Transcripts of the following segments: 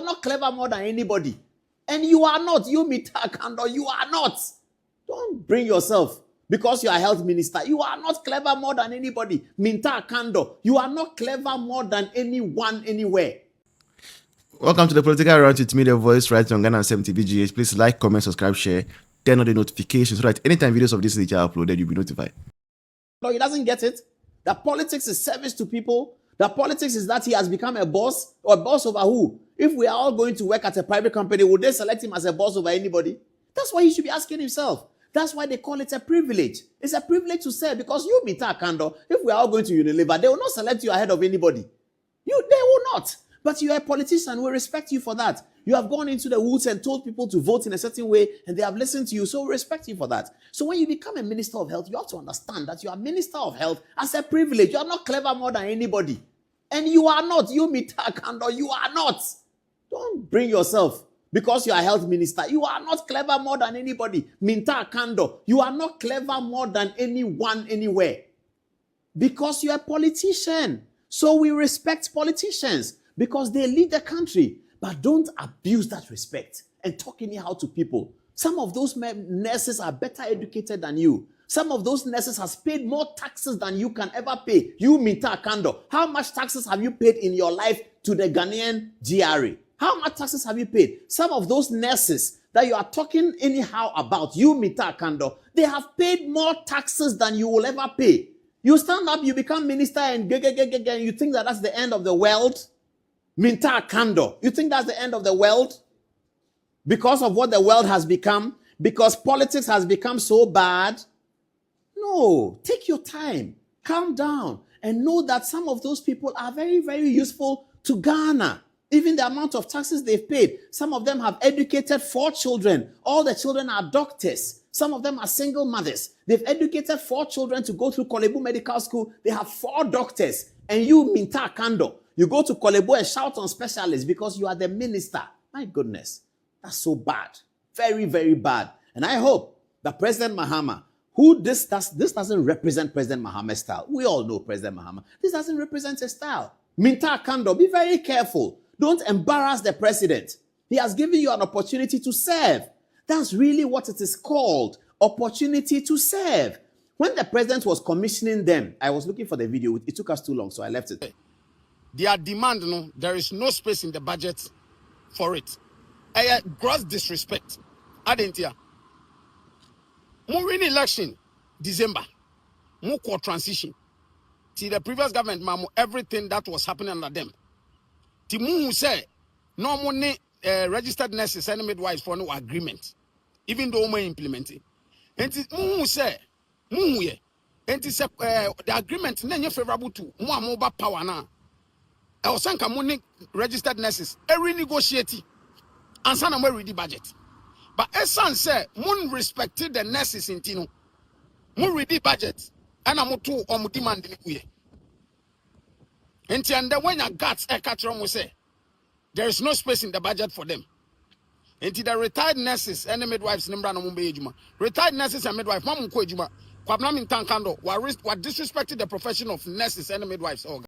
not clever more than anybody. And you are not. You, Mr. Kando, you are not. Don't bring yourself. Because you are health minister, you are not clever more than anybody. Minta Kando, you are not clever more than anyone anywhere. Welcome to the Political Round with me, the voice, right on Ghana 70 BGH. Please like, comment, subscribe, share, turn on the notifications so that anytime videos of this nature are uploaded, you'll be notified. No, he doesn't get it. That politics is service to people. That politics is that he has become a boss, or a boss over who? If we are all going to work at a private company, would they select him as a boss over anybody? That's what he should be asking himself. That's why they call it a privilege. It's a privilege to serve because you, Mr. Kando, if we are all going to Unilever, they will not select you ahead of anybody. They will not. But you are a politician. We respect you for that. You have gone into the woods and told people to vote in a certain way, and they have listened to you, so we respect you for that. So when you become a minister of health, you have to understand that you are minister of health as a privilege. You are not clever more than anybody. And you are not. You, Mr. Kando, you are not. Don't bring yourself. Because you are health minister, you are not clever more than anybody. Minta Kando, you are not clever more than anyone anywhere. Because you are a politician. So we respect politicians because they lead the country. But don't abuse that respect and talk anyhow to people. Some of those nurses are better educated than you. Some of those nurses has paid more taxes than you can ever pay. You, Minta Kando, how much taxes have you paid in your life to the Ghanaian GRA? How much taxes have you paid? Some of those nurses that you are talking anyhow about, you, Mr. Kando, they have paid more taxes than you will ever pay. You stand up, you become minister, and you think that that's the end of the world? Mr. Kando, you think that's the end of the world? Because of what the world has become? Because politics has become so bad? No, take your time, calm down, and know that some of those people are very, very useful to Ghana. Even the amount of taxes they've paid. Some of them have educated 4 children. All the children are doctors. Some of them are single mothers. They've educated 4 children to go through Kolebu Medical School. They have 4 doctors. And you, Minta Kando, you go to Kolebu and shout on specialists because you are the minister. My goodness, that's so bad. Very, very bad. And I hope that President Mahama, this doesn't represent President Mahama's style. We all know President Mahama. This doesn't represent his style. Minta Kando, be very careful. Don't embarrass the president. He has given you an opportunity to serve. That's really what it is called, opportunity to serve. When the president was commissioning them, I was looking for the video. It took us too long, so I left it. Their demand, there is no space in the budget for it. Gross disrespect. Adentia. More win election, December. More core transition. See, the previous government, everything that was happening under them. Timu say no money registered nurses and midwives for no agreement, even though we implementing. And Timu say the agreement is favorable to more mobile power now. I was saying money registered nurses renegotiate and some we read the budget. But Esan say mun respected the nurses in Tino. Mun read the budget and I'm too or demand in and when your guts will say there is no space in the budget for them. And the retired nurses and midwives, retired nurses and midwives, what disrespected the profession of nurses and midwives. And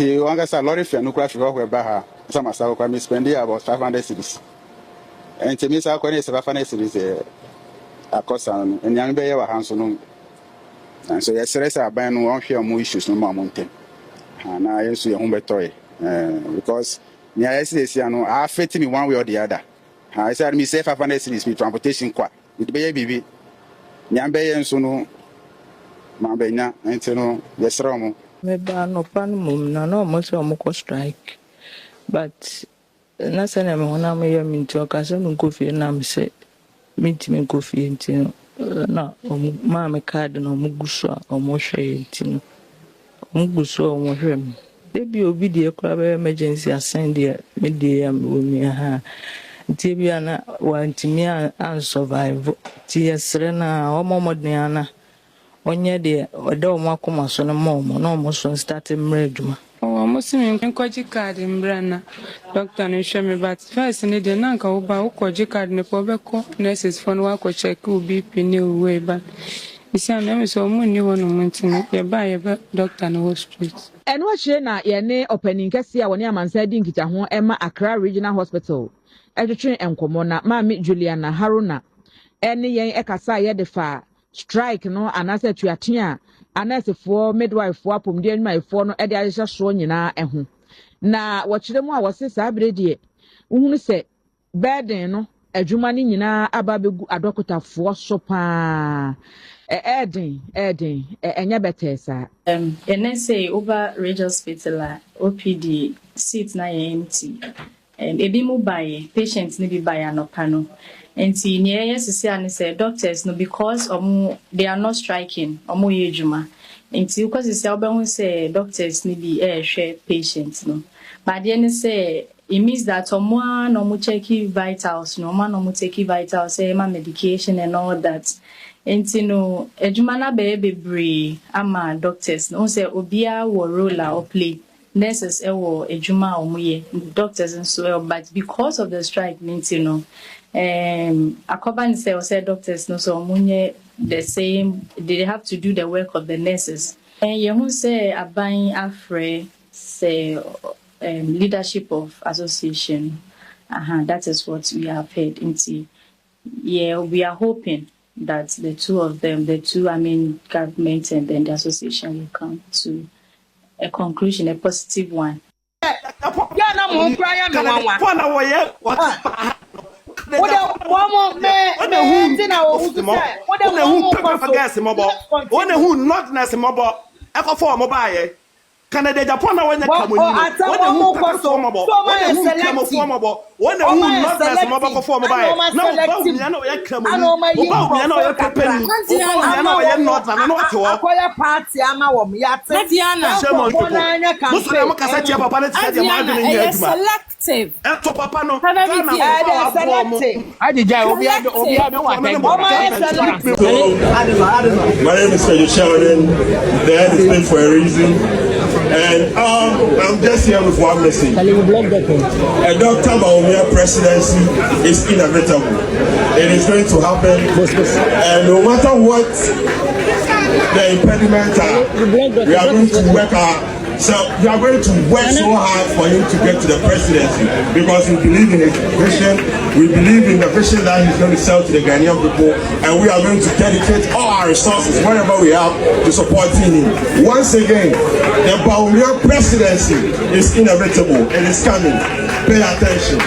you want a lot of Baha, some are spending about 500 cities. And to me, South Korea is 500 cities a cost and young Bay or Hanson. And so, yes, there are buying one few more issues no more mountain. And I used to your home toy because I affect me one way or the other. I said, me say 500 cities with transportation. It be a baby. Nyambe and Sunu Mambena and Tino, yes, Romo. Maybe no plan mum, no much or more strike. But nothing when I may mean to a cousin go for your say, meet me go for you, no, Mamma card no Mugusha or Moshe, Tino. Muguso mo hwem de bi obi de ekura emergency assign de media me ha nti bia na wantimi an survive ti yesre na omomoden ana onye de oda omo akoma so no mo na omo so start mreduma o mo simi nkoji card mbrana doctor no hwe me but first ne de na nka wo ba wo koji card ne po beko nurses phone wa ko check wo BP ne we ba Bisia na me so mu ni ho no mutine ye ba ye ba doctor no street. Adom Otchere na ye ne opening kese a woni amansa di nkita ho ema Accra Regional Hospital. Etwetwe enkomo na Maami Juliana Haruna ene yen ekasa ye de fa strike no anase tuaten a anasefo midwife fo apomde anwumayefo no ede ahye so nyina eho. Na wɔkyerɛ mu a wɔse saa brɛdeɛ uhunu sɛ burden no adwuma ne nyinaa aba begu adɔkotafoɔ so paa ɛden ɛnyɛ bɛtɛ saa and say over Ridge Hospital OPD seat na empty and ebi mu buy patients ne bi buy anopa no enti near yes say doctors no because they are not striking omo ye adwuma enti because say obehu say doctors ne bi share patients no but then say it means that someone no check vitals no man no take vitals say medication and all that. Enti no adwuma na bebre ama doctors no say obia wo role or play nurses wo adwuma omoye doctors and so but because of the strike enti no akoba say doctors no so omunye the same they have to do the work of the nurses and you who say aban afre say leadership of association that is what we have heard into we are hoping that the two of them, government and then the association will come to a conclusion, a positive one. Canada Japan when they come when who perform about when who not as mobile perform by now you know you come you know you preparing you know you not and to acquire party ama wo ya Tatiana most of cassette papa let say you selective to papa no my name is Mr. Sheldon. That is been for a reason. And I'm just here with one message. A Dr. Bawumia presidency is inevitable. It is going to happen. And no matter what the impediments are, we are going to work our so we are going to work so hard for him to get to the presidency because we believe in his vision, we believe in the vision that he's going to sell to the Ghanaian people, and we are going to dedicate all our resources, whatever we have, to supporting him. Once again, the Bawumia presidency is inevitable and it's coming. Pay attention.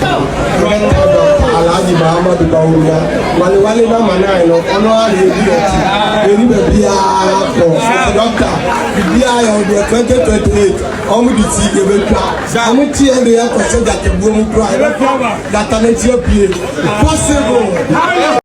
Alhaji Muhammadu Bawumia wale na mana ino ono ari eri be bia ko doctor bia ya o 2028 omu di ti ke be twa amu ti e de ya ko se ja ke bu mu twa that na ti e possible